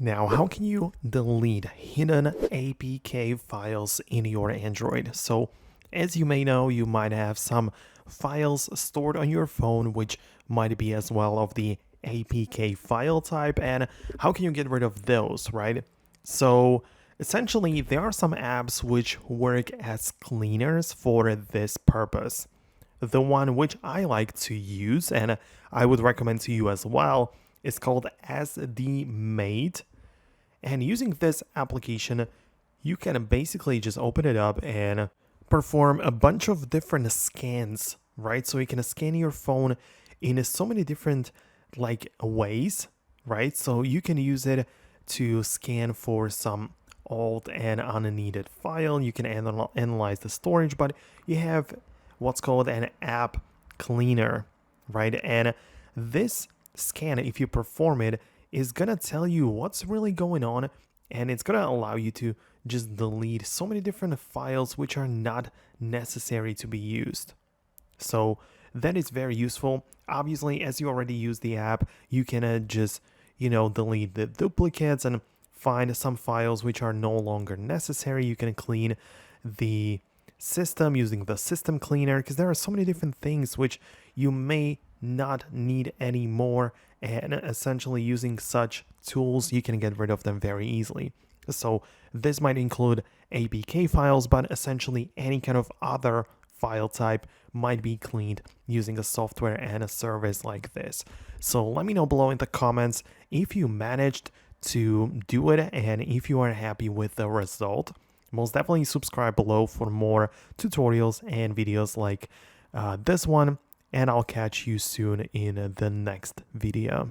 Now, how can you delete hidden APK files in your Android? So, as you may know, you might have some files stored on your phone, which might be as well of the APK file type. And how can you get rid of those, right? So, essentially, there are some apps which work as cleaners for this purpose. The one which I like to use, and I would recommend to you as well, is called SD Maid. And using this application, you can basically just open it up and perform a bunch of different scans, right? So you can scan your phone in so many different ways, right? So you can use it to scan for some old and unneeded file. You can analyze the storage, but you have what's called an app cleaner, right? And this scan, if you perform it, is gonna tell you what's really going on, and it's gonna allow you to just delete so many different files which are not necessary to be used. So that is very useful. Obviously, as you already use the app, you can just delete the duplicates and find some files which are no longer necessary. You can clean the system using the system cleaner, because there are so many different things which you may not need anymore, and essentially using such tools you can get rid of them very easily. So this might include APK files, but essentially any kind of other file type might be cleaned using a software and a service like this. So let me know below in the comments if you managed to do it and if you are happy with the result. Most definitely subscribe below for more tutorials and videos like this one, and I'll catch you soon in the next video.